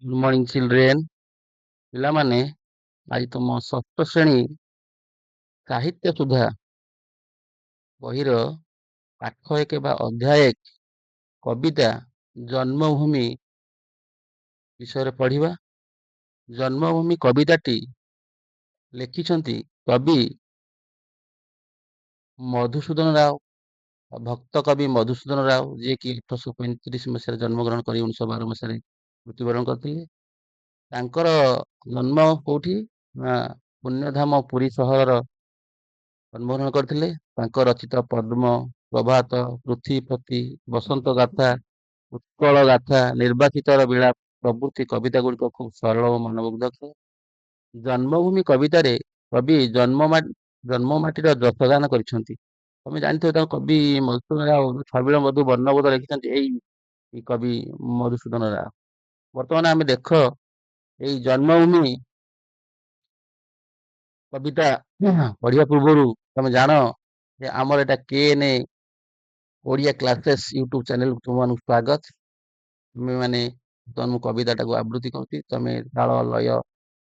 Good morning children. ପିଲାମାନେ, ଆଜି ତମ ଷଷ୍ଠ ଶ୍ରେଣୀ ସାହିତ୍ୟ ସୁଧା ବହିର ପାଠ 1 ବା ଅଧ୍ୟାୟ 1 କବିତା ଜନ୍ମଭୂମି ବିଷୟରେ ପଢିବା। ଜନ୍ମଭୂମି କବିତାଟି ଲେଖିଛନ୍ତି କବି ମଧୁସୂଦନ ରାଓ, ଭକ୍ତ କବି ମଧୁସୂଦନ ରାଓ, ଯିଏକି 1835 ମସିହାରେ ଜନ୍ମଗ୍ରହଣ କରି 1912 ମସିହାରେ ମୃତ୍ୟୁବରଣ କରିଥିଲେ। ତାଙ୍କର ଜନ୍ମ କୋଉଠି ନା ପୁଣ୍ୟଧାମ ପୁରୀ ସହରର ଜନ୍ମଗ୍ରହଣ କରିଥିଲେ। ତାଙ୍କ ରଚିତ ପଦ୍ମ, ପ୍ରଭାତ, ପୃଥ୍ୱୀପତି, ବସନ୍ତ ଗାଥା, ଉତ୍କଳ ଗାଥା, ନିର୍ବାଚିତର ବିଳାପ ପ୍ରଭୃତି କବିତା ଗୁଡିକ ଖୁବ ସରଳ ଓ ମନୋମୁଗ୍ଧକ। ଜନ୍ମଭୂମି କବିତାରେ କବି ଜନ୍ମ ମାଟିର ଯଶଗାନ କରିଛନ୍ତି। ତମେ ଜାଣିଥିବ ତାଙ୍କ କବି ମଧୁସୂଦନ ରାଓ ଛବିଳ ମଧୁ ବର୍ଣ୍ଣବୋଧ ଲେଖିଛନ୍ତି ଏଇ କବି ମଧୁସୂଦନ ରାଓ। ବର୍ତ୍ତମାନ ଆମେ ଦେଖ ଏଇ ଜନ୍ମଭୂମି କବିତା ପଢିବା ପୂର୍ବରୁ ତମେ ଜାଣ ଯେ ଆମର ଏଟା KN ଓଡ଼ିଆ କ୍ଲାसेସ୍ ୟୁଟ୍ୟୁବ ଚ୍ୟାନେଲ ତୁମମାନଙ୍କୁ ସ୍ୱାଗତ। ତୁମେ ମାନେ ତମ କବିତାଟାକୁ ଆବୃତ୍ତି କରୁଛି। ତମେ ତାଳ ଲୟ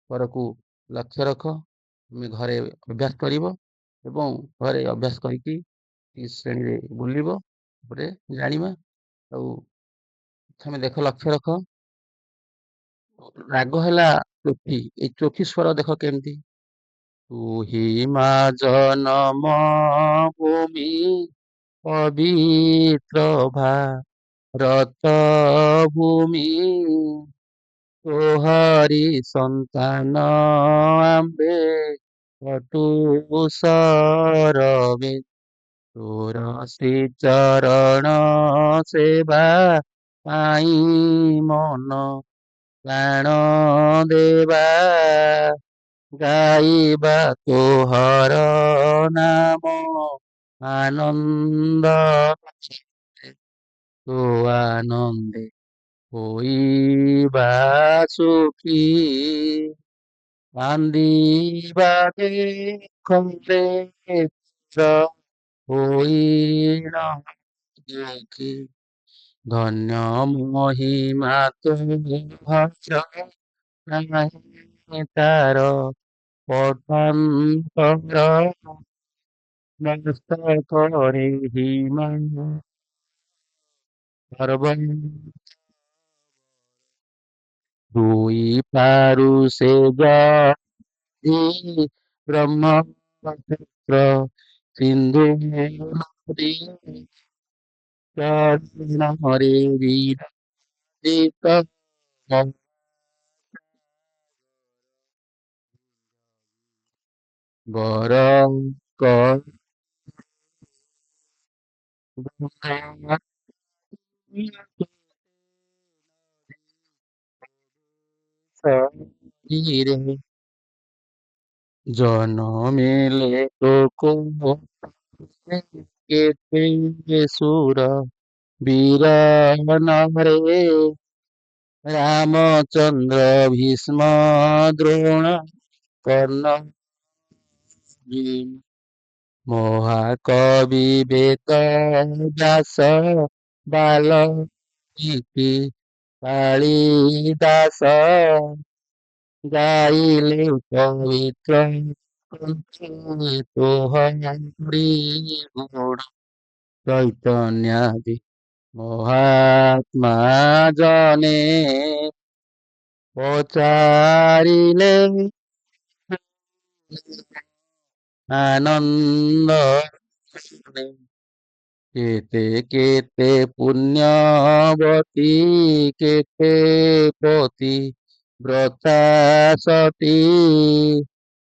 ସ୍ୱରକୁ ଲକ୍ଷ୍ୟ ରଖ। ତୁମେ ଘରେ ଅଭ୍ୟାସ କରିବ ଏବଂ ଘରେ ଅଭ୍ୟାସ କରିକି ଶ୍ରେଣୀରେ ବୁଲିବ, ତାପରେ ଜାଣିବା। ଆଉ ତମେ ଦେଖ, ଲକ୍ଷ୍ୟ ରଖ। ରାଗ ହେଲା ଚୋଖୀ। ଏଇ ଚୋଖୀ ସ୍ୱର ଦେଖ କେମିତି। ତୁହି ମା ଜନମ ଭୂମି ପବିତ୍ର ଭାରତ ଭୂମି, ତୋହରି ସନ୍ତାନ ଆମ୍ଭେ କଟୁ ସରବେ, ତୋର ଶ୍ରୀ ଚରଣ ସେବା ପାଇଁ ମନ ପ୍ରାଣ ଦେବା, ଗାଇବା ତୋହର ନାମ ଆନନ୍ଦ, ତୋ ଆନନ୍ଦେ ହୋଇବା ସୁଖୀ, କାନ୍ଦିବା ଦେଖରେ ହୋଇ ନ ଦେଖି, ଧନ୍ୟ ମହିମା ତୋ ଭଜ ନାହିଁ ତାର ପଠାନ୍ତର, ମସ୍ତକରେ ହିମା ଗର୍ବ, ଦୁଇ ପାରୁ ସେ ଯଦି ବ୍ରହ୍ମପୁତ୍ର ସିନ୍ଧୁ ନଦୀ, ଚରଣରେ ବିରାଜିତ ବର জনমেলে তোকো কেতে সুর বীর নরে, রামচন্দ্র ভীষ্ম দ্রোণ কর্ণ মহাকবি বেদ ব্যাস বাল্মীকি কালিদাস, গাইলে পবিত্র তোহরি গুণ, চৈতন্যাদি মহাত্মা জনে পচারিলে আনন্দ, কেতে কেতে পুণ্যবতী কেতে পতি ব্রতা সতী,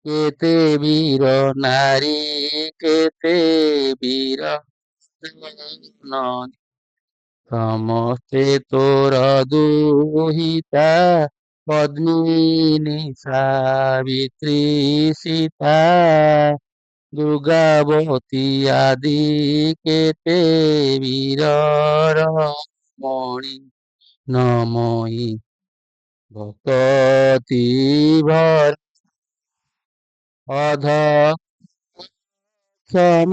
কেতে বীর নারী কেতে বীর নদী, ସମସ୍ତେ ତୋର ଦୁହିତା ପଦ୍ମିନୀ ସାବିତ୍ରୀ ସୀତା, ଦୁର୍ଗାବତୀ ଆଦି କେତେ ବୀରର ମଣି ନମଇ, ଭକ୍ତି ଭର ଅଧ ସମ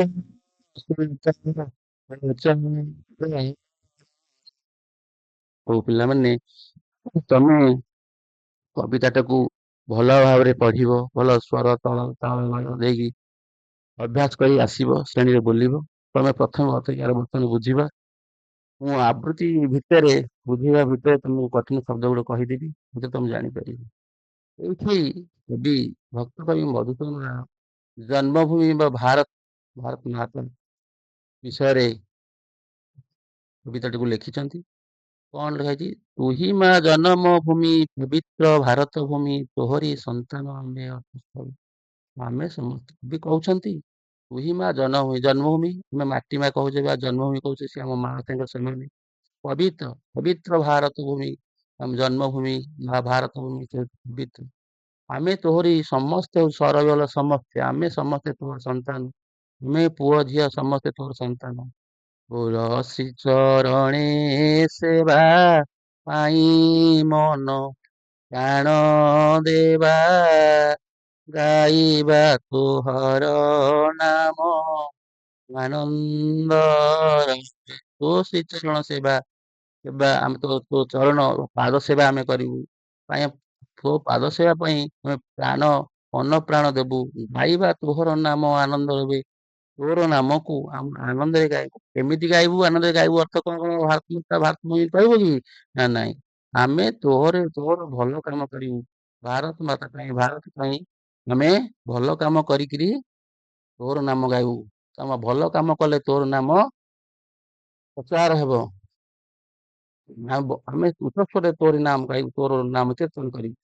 ହଉ ପିଲାମାନେ, ତମେ କବିତାଟାକୁ ଭଲ ଭାବରେ ପଢିବ, ଭଲ ସ୍ୱର ତାଳ ଦେଇକି ଅଭ୍ୟାସ କରି ଆସିବ, ଶ୍ରେଣୀରେ ବୋଲିବ। ତମେ ପ୍ରଥମେ ୟାର ବର୍ତ୍ତମାନ ବୁଝିବା। ମୁଁ ଆବୃତ୍ତି ଭିତରେ ବୁଝିବା ଭିତରେ ତମକୁ କଠିନ ଶବ୍ଦ ଗୁଡିକ କହିଦେବି, ଯେହେତୁ ତମେ ଜାଣିପାରିବ। ଏଇଠି କବି ଭକ୍ତ କବି ମଧୁସୂଦନ ରାୟ ଜନ୍ମଭୂମି ବା ଭାରତ ମାତା ବିଷୟରେ କବିତାଟିକୁ ଲେଖିଛନ୍ତି। କଣ ଲେଖାଯାଇଛି? ତୁହି ମା ଜନମ ଭୂମି ପବିତ୍ର ଭାରତ ଭୂମି, ତୋହରି ସନ୍ତାନ ଆମେ ଅଟଳ। ଆମେ ସମସ୍ତେ କବି କହୁଛନ୍ତି ତୁହି ମା ଜନ୍ମଭୂମି, ଆମେ ମାଟି ମା କହୁଛେ ବା ଜନ୍ମଭୂମି କହୁଛେ, ସେ ଆମ ମା ତାଙ୍କ ସେମାନେ ପବିତ୍ର ପବିତ୍ର ଭାରତ ଭୂମି, ଆମ ଜନ୍ମଭୂମି ଭାରତ ଭୂମି ପବିତ୍ର। ଆମେ ତୋହରି ସମସ୍ତେ ସରବଲ ସମସ୍ତେ, ଆମେ ସମସ୍ତେ ତୋର ସନ୍ତାନ, ଆମେ ପୁଅ ଝିଅ ସମସ୍ତେ ତୋର ସନ୍ତାନ। ତୁଳସୀ ଚରଣେ ସେବା ପାଇଁ ମନ ପ୍ରାଣ ଦେବା, ଗାଇବା ତୋହର ନାମ ଆନନ୍ଦ। ତୋ ଶ୍ରୀ ଚରଣ ସେବା ସେବା ଆମେ ତୋ ଚରଣ ପାଦ ସେବା ଆମେ କରିବୁ, ପାଇଁ ତୋ ପାଦ ସେବା ପାଇଁ ଆମେ ପ୍ରାଣ ମନ ପ୍ରାଣ ଦେବୁ, ଗାଇବା ତୋହର ନାମ ଆନନ୍ଦ ରହେ। ତୋର ନାମକୁ ଆନନ୍ଦରେ ଗାଇବୁ। କେମିତି ଗାଇବୁ? ଆନନ୍ଦରେ ଗାଇବୁ ଅର୍ଥ କଣ? କଣ ଭାରତ କହିବ କି? ନା ନାଇଁ, ଆମେ ତୋର ଭଲ କାମ କରିବୁ, ଭାରତ ମାତା ପାଇଁ ଭାରତ ପାଇଁ ଆମେ ଭଲ କାମ କରିକିରି ତୋର ନାମ ଗାଇବୁ। ତମ ଭଲ କାମ କଲେ ତୋର ନାମ ପ୍ରଚାର ହେବ। ଆମେ ଉଚ୍ଚସ୍ୱରରେ ତୋରି ନାମ ଗାଇବୁ, ତୋର ନାମ କୀର୍ତ୍ତନ କରିବୁ।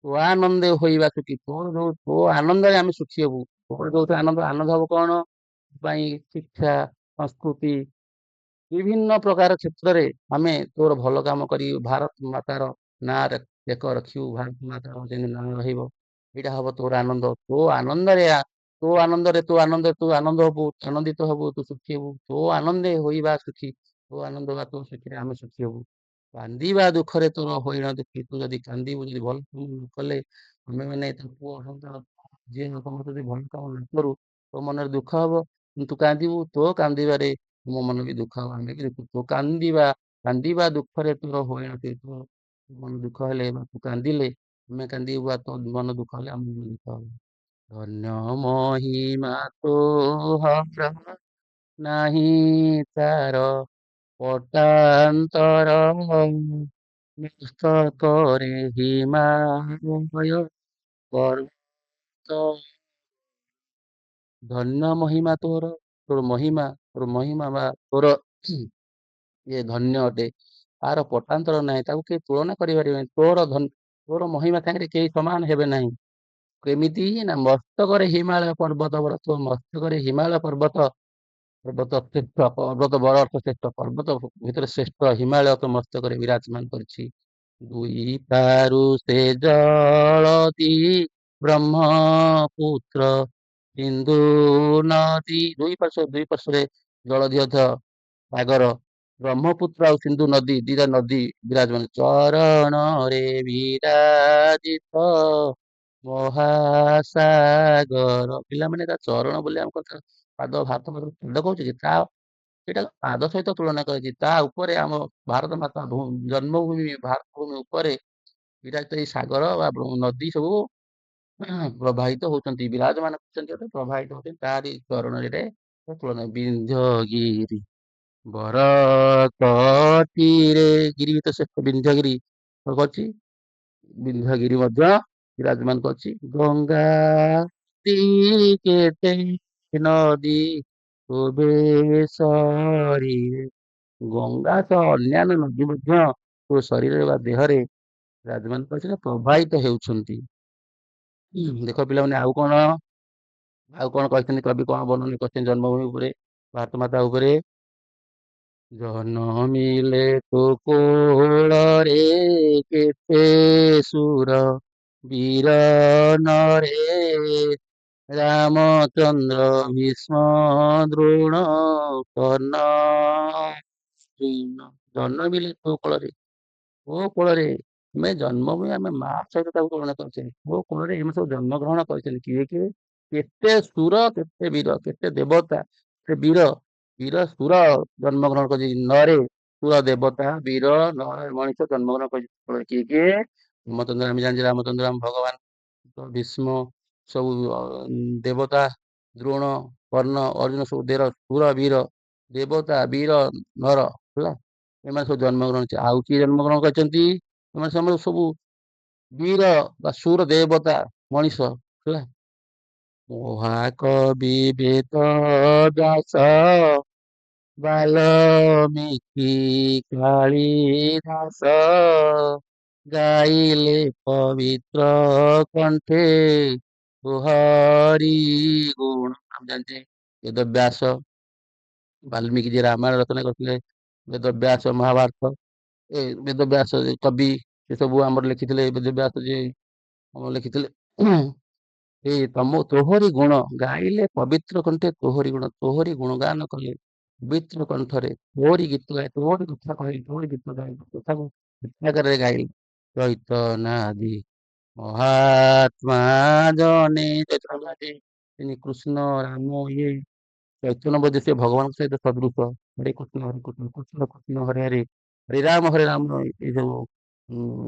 ତୋ ଆନନ୍ଦେ ହୋଇବା ସୁଖୀ, ତୋ ଆନନ୍ଦରେ ଆମେ ସୁଖୀ ହବୁ। ତୋର ଯୋଉଥିରେ ଆନନ୍ଦ ହବ କଣ ପାଇଁ? ଶିକ୍ଷା, ସଂସ୍କୃତି, ବିଭିନ୍ନ ପ୍ରକାର କ୍ଷେତ୍ରରେ ଆମେ ତୋର ଭଲ କାମ କରି ଭାରତ ମାତାର ନାଁ ଏକ ରଖିବୁ। ଭାରତ ମାତାର ଯେମିତି ନାଁ ରହିବ, ଏଇଟା ହବ ତୋର ଆନନ୍ଦ। ତୁ ଆନନ୍ଦ ହବୁ, ଆନନ୍ଦିତ ହବୁ, ତୁ ସୁଖୀ ହବୁ। ତୋ ଆନନ୍ଦେ ହୋଇବା ସୁଖୀ, ତୋ ଆନନ୍ଦ ବା ତୋ ସୁଖୀରେ ଆମେ ସୁଖୀ ହବୁ। କାନ୍ଦିବା ଦୁଃଖରେ ତୋର ହଇଣ ଦୁଃଖୀ, ତୁ ଯଦି କାନ୍ଦିବୁ, ଯଦି ଭଲ କାମ ନ କଲେ, ଆମେ ମାନେ ତୋ ପୁଅ ସନ୍ତାନ ଯିଏ ସମସ୍ତେ ଯଦି ଭଲ କାମ ନ କରୁ, ତୋ ମନରେ ଦୁଃଖ ହବ। ତୁ କାନ୍ଦିବୁ, ତୋ କାନ୍ଦିବାରେ ମୋ ମନ ବି ଦୁଃଖ ହବ, ଆମେ ବି ଦୁଃଖ। ତୁ କାନ୍ଦିବା ଦୁଃଖରେ ତୋର ହଇଣ ତୋ ମନ ଦୁଃଖ ହେଲେ ବା ତୁ କାନ୍ଦିଲେ ଆମେ କାନ୍ଦିବୁ, ବା ତୋ ମନ ଦୁଃଖ ହେଲେ ଆମ ମନ ଦୁଃଖ ହବ। ଧନ୍ୟ ମହିମା ତୋହର ନାହିଁ ତାର ପଟାନ୍ତର, ମସ୍ତକରେ ହିମାଳୟ ପର୍ବତ। ଧନ୍ୟ ମହିମା ତୋର, ତୋର ମହିମା ବା ତୋର ଇଏ ଧନ୍ୟ ଅଟେ। ତାର ପଟାନ୍ତର ନାହିଁ, ତାକୁ କେହି ତୁଳନା କରିପାରିବେନି। ତୋର ମହିମା ସାଙ୍ଗରେ କେହି ସମାନ ହେବେ ନାହିଁ। କେମିତି ନା ମସ୍ତକରେ ହିମାଳୟ ପର୍ବତ ବର, ତୋ ମସ୍ତକରେ ହିମାଳୟ ପର୍ବତ ଶ୍ରେଷ୍ଠ ପର୍ବତ ବର ଅର୍ଥ ଶ୍ରେଷ୍ଠ ପର୍ବତ ଭିତରେ ଶ୍ରେଷ୍ଠ ହିମାଳୟ ତ ମସ୍ତକରେ ବିରାଜମାନ କରିଛି। ଦୁଇ ପାରୁ ସେ ଜଳତି ବ୍ରହ୍ମପୁତ୍ର ସିନ୍ଧୁ ନଦୀ, ଦୁଇ ପାର୍ଶ୍ୱରେ ଜଳଧି ସାଗର ବ୍ରହ୍ମପୁତ୍ର ଆଉ ସିନ୍ଧୁ ନଦୀ, ଦିଟା ନଦୀ ବିରାଜମାନ। ଚରଣରେ ବିରାଜିତ ମହାସାଗର, ପିଲାମାନେ ତା ଚରଣ ବୋଲି ଆମ କଥା ପାଦ ପାଦ କହୁଛି କି ତା ସେଇଟା ପାଦ ସହିତ ତୁଳନା କରାଯାଇଛି। ତା ଉପରେ ଆମ ଭାରତ ମାତା ଜନ୍ମଭୂମି ଭାରତ ଭୂମି ଉପରେ ବିରାଜିତ ଏଇ ସାଗର ବା ନଦୀ ସବୁ ପ୍ରବାହିତ ହଉଛନ୍ତି, ବିରାଜମାନ କରୁଛନ୍ତି, ପ୍ରବାହିତ ହଉଛନ୍ତି ତାରି ଚରଣରେ ତୁଳନା। ବିନ୍ଧ୍ୟଗିରି ବର କତିରେ, ଗିରି ଭିତରେ ଶ୍ରେଷ୍ଠ ବିନ୍ଧ୍ୟଗିରି କରିଛି, ବିନ୍ଧ୍ୟଗିରି ମଧ୍ୟ ବିରାଜମାନ କରିଛି। ଗଙ୍ଗା କେତେ ନଦୀ ଶରୀରେ, ଗଙ୍ଗା ସହ ଅନ୍ୟାନ୍ୟ ନଦୀ ମଧ୍ୟ ଶରୀରରେ ବା ଦେହରେ ବିରାଜମାନ କରିଛନ୍ତି, ପ୍ରବାହିତ ହେଉଛନ୍ତି। ଦେଖ ପିଲାମାନେ, ଆଉ କଣ କହିଛନ୍ତି କବି, କଣ ବର୍ଣ୍ଣନା କରିଛନ୍ତି ଜନ୍ମଭୂମି ଉପରେ, ଭାରତ ମାତା ଉପରେ? ଜନମିଲେ ତୋ କୋଳରେ କେତେ ସୁର ବୀର ନରେ, ରାମଚନ୍ଦ୍ର ଭୀଷ୍ମ ଦ୍ରୋଣ କର୍ଣ୍ଣ କୃଷ୍ଣ। ଜନମିଲେ ତୋ କୋଳରେ ଆମେ ଜନ୍ମଭୂମି, ଆମେ ମା ସହିତ ତାକୁ ତୁଳନା କରୁଛେ। ତୋ କୋଳରେ ଏମାନେ ସବୁ ଜନ୍ମଗ୍ରହଣ କରିଛନ୍ତି। କିଏ? କେତେ ସୁର, କେତେ ବୀର, କେତେ ଦେବତା, କେତେ ବୀର ସୁର ଜନ୍ମଗ୍ରହଣ କରିଛି। ନରେ ସୁର ଦେବତା, ବୀର ମଣିଷ ଜନ୍ମଗ୍ରହଣ କରିଛି। କିଏ? ରାମଚନ୍ଦ୍ର ଆମେ ଜାଣିଛେ ରାମଚନ୍ଦ୍ର ଆମ ଭଗବାନ, ତ ଭୀଷ୍ମ ସବୁ ଦେବତା, ଦ୍ରୋଣ, କର୍ଣ୍ଣ, ଅର୍ଜୁନ ସବୁ ସୁର ବୀର, ଦେବତା ବୀର ନର ହେଲା, ଏମାନେ ସବୁ ଜନ୍ମଗ୍ରହଣ ଆଉ କିଏ ଜନ୍ମଗ୍ରହଣ କରିଛନ୍ତି? ଏମାନେ ସେମାନେ ସବୁ ବୀର ବା ସୁର ଦେବତା ମଣିଷ ହେଲା। ମହାକବି ବେଦ ବ୍ୟାସ ବାଲ୍ମୀକି କାଳିଦାସ ଗାଇଲେ ପବିତ୍ର କଣ୍ଠେ ହରି ଗୁଣ। ଆମେ ଜାଣିଛେ ବେଦବ୍ୟାସ, ବାଲ୍ମୀକି ଯିଏ ରାମାୟଣ ରଚନା କରିଥିଲେ, ବେଦବ୍ୟାସ ମହାଭାରତ, ଏ ବେଦବ୍ୟାସ କବି ସେ ସବୁ ଆମର ଲେଖିଥିଲେ, ବେଦବ୍ୟାସ ଯିଏ ଆମର ଲେଖିଥିଲେ। ତୋହରି ଗୁଣ ଗାଇଲେ ପବିତ୍ର କଣ୍ଠେ, ତୋହରି ଗୁଣ, ତୋହରି ଗୁଣଗାନ କଲେ ପବିତ୍ର କଣ୍ଠରେ, ତୋହରି ଗୀତ ଗାଏ, ତୋହରି କଥା କହିଲେ, ତୋହରି ଗୀତ ଗାଏ, କଥାକୁ ଗୀତାକାରରେ ଗାଇଲେ। ଚୈତନାଦି ମହାତ୍ମା ଜନେ, ଚୈତନ୍ୟ କୃଷ୍ଣ ରାମ ଇଏ ଚୈତନ୍ୟ ବୋଧେ ସେ ଭଗବାନଙ୍କ ସହିତ ସଦୃଶ। ହରେ କୃଷ୍ଣ ହରେ କୃଷ୍ଣ କୃଷ୍ଣ କୃଷ୍ଣ ହରେ ହରେ, ହରେ ରାମ ଏଇ ସବୁ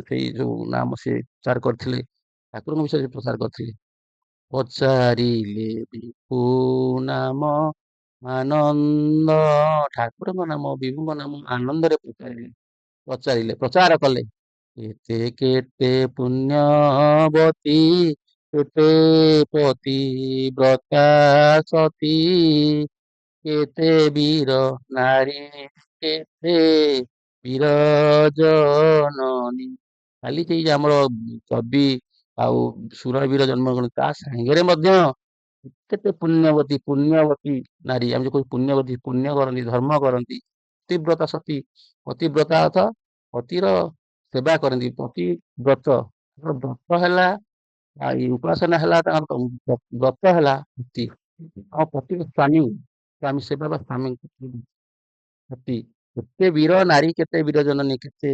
ସେଇ ଯୋଉ ନାମ ସେ ପ୍ରଚାର କରିଥିଲେ, ଠାକୁରଙ୍କ ବିଷୟରେ ପ୍ରଚାର କରିଥିଲେ। ପଚାରିଲେ ବିଭୁ ନାମ ଆନନ୍ଦ, ଠାକୁରଙ୍କ ନାମ ବିଭୁଙ୍କ ନାମ ଆନନ୍ଦରେ ପଚାରିଲେ ପ୍ରଚାର କଲେ। କେତେ କେତେ ପୁଣ୍ୟବତୀ, କେତେ ପତି ବ୍ରତା ସତୀ, କେତେ ବୀର ନାରୀ, କେତେ ବୀର ଜନନୀ। ଖାଲି ସେଇ ଯେ ଆମର କବି ଆଉ ସୁରବୀର ଜନ୍ମଗ୍ରହଣ, ତା ସାଙ୍ଗରେ ମଧ୍ୟ କେତେ ପୁଣ୍ୟବତୀ ନାରୀ, ଆମେ ଯୋଉ କହୁଛୁ ପୁଣ୍ୟବତୀ, ପୁଣ୍ୟ କରନ୍ତି, ଧର୍ମ କରନ୍ତି। ପତିବ୍ରତା ସତୀ, ପତିବ୍ରତା ଅର୍ଥ ପତିର ସେବା କରନ୍ତି, ପତିବ୍ରତ ବ୍ରତ ହେଲା, ଆଉ ଏଇ ଉପାସନା ହେଲା ତାଙ୍କର ବ୍ରତ ହେଲା ପତି, ଆମ ପତିର ସ୍ୱାମୀ, ସ୍ୱାମୀ ସେବା ବା ସ୍ୱାମୀ ପତି। କେତେ ବୀର ନାରୀ, କେତେ ବୀର ଜନନୀ, କେତେ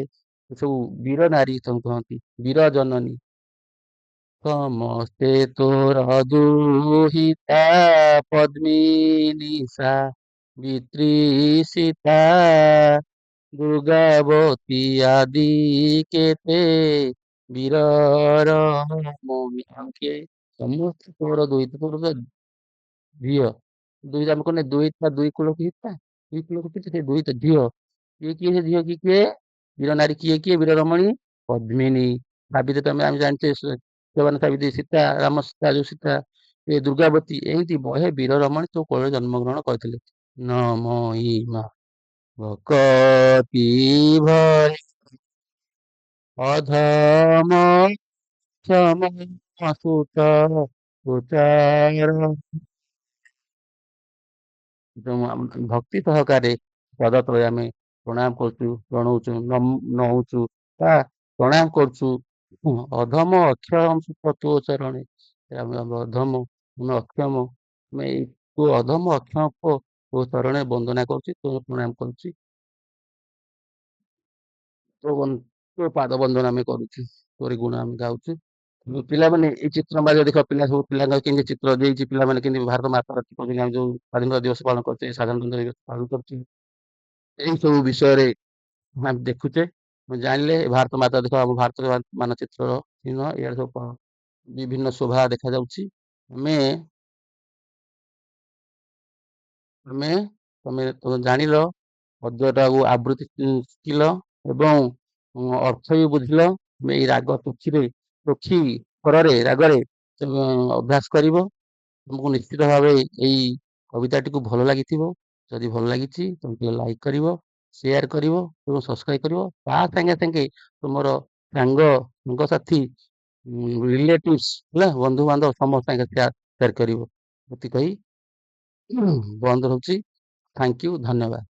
ସବୁ ବୀର ନାରୀ ସବୁ କହନ୍ତି, ବୀର ଜନନୀ। ସମସ୍ତେ ତୋର ଦୁହିତା, ପଦ୍ମିନୀ ସାବିତ୍ରୀ ଦୁର୍ଗାବତୀ ଆଦି କେତେ ବୀରର ମମି। ଆଉ କିଏ? ସମସ୍ତେ ତୋର ଦୁହିତା, ତୋର ତ ଝିଅ ଦୁଇ, ଆମେ କହନେ ଦୁହିତା, ଦୁଇ କୂଳକୁ ହିତା, ଦୁଇ କୂଳକୁ ପିତା, ସେ ଦୁହିତା ଝିଅ। କିଏ କିଏ ସେ ଝିଅ କିଏ? ବୀର ନାରୀ କିଏ କିଏ? ବୀର ରମଣୀ, ପଦ୍ମିନୀ, ସାବିତ୍ରୀ, ତମେ ଆମେ ଜାଣିଛେ ସତ୍ୟବାନ ସାବିତ୍ରୀ, ସୀତା, ରାମ ସୀତା ଯୋଉ ସୀତା, ଏ ଦୁର୍ଗାବତୀ, ଏମିତି ବହେ ବୀର ରମଣୀ ତୋ କୋଳରେ ଜନ୍ମଗ୍ରହଣ କରିଥିଲେ। ନମ ମା ଭକତି ଭରି ଅଧମ କ୍ଷମ ସୁତ ଉଚାର, ଭକ୍ତି ସହକାରେ ପଦ ତଳେ ଆମେ ପ୍ରଣାମ କରୁଛୁ, ପ୍ରଣଉଛୁ, ନଉଛୁ ବା ପ୍ରଣାମ କରୁଛୁ। ଅଧମ ଅକ୍ଷମ ସୁତ ତୋ ଚରଣେ, ଆମେ ଅଧମ, ଆମେ ଅକ୍ଷମ, ଆମେ ଏଇ ତୋ ଅଧମ ଅକ୍ଷମ ତୋ ଚରଣେ ବନ୍ଦନା କରୁଛି, ତୋ ପ୍ରଣାମ କରୁଛି, ତୋ ପାଦ ବନ୍ଦନା ଆମେ କରୁଛୁ, ତୋରି ଗୁଣ ଆମେ ଗାଉଛୁ। ପିଲାମାନେ ଏଇ ଚିତ୍ର ମାଧ୍ୟମରେ ଦେଖ, ପିଲା ସବୁ ପିଲାଙ୍କ କେମିତି ଚିତ୍ର ଦେଇଛି, ପିଲାମାନେ କେମିତି ଭାରତ ମାତାର ଆମେ ଯୋଉ ସ୍ୱାଧୀନତା ଦିବସ ପାଳନ କରୁଛେ, ସାଧାରଣତନ୍ତ୍ର ଦିବସ ପାଳନ କରୁଛେ, ଏଇ ସବୁ ବିଷୟରେ ଆମେ ଦେଖୁଛେ, ଜାଣିଲେ ଭାରତ ମାତା ଦେଖ, ଆମ ଭାରତର ମାନଚିତ୍ରର ଚିହ୍ନ ଇଆଡେ ସବୁ ବିଭିନ୍ନ ଶୋଭା ଦେଖାଯାଉଛି। ଆମେ ଆମେ ତମେ ଜାଣିଲ, ପଦ୍ୟଟାକୁ ଆବୃତ୍ତି ଶିଖିଲ ଏବଂ ଅର୍ଥ ବି ବୁଝିଲ। ଏଇ ରାଗ ତୁଚିରେ, ତୁଚି ସ୍ୱରରେ, ରାଗରେ ଅଭ୍ୟାସ କରିବ। ତୁମକୁ ନିଶ୍ଚିତ ଭାବେ ଏଇ କବିତାଟିକୁ ଭଲ ଲାଗିଥିବ। ଯଦି ଭଲ ଲାଗିଛି ତମେ ଟିକେ ଲାଇକ୍ କରିବ, ସେୟାର କରିବ ଏବଂ ସବସ୍କ୍ରାଇବ କରିବ। ତା ସାଙ୍ଗେ ସାଙ୍ଗେ ତୁମର ସାଙ୍ଗସାଥୀ, ରିଲେଟିଭସ୍ ହେଲା, ବନ୍ଧୁବାନ୍ଧବ ସମସ୍ତ ସାଙ୍ଗେ ସେୟାର କରିବ। ଏତିକି କହି ବନ୍ଦ ହଉଛି। ଥ୍ୟାଙ୍କ ୟୁ, ଧନ୍ୟବାଦ।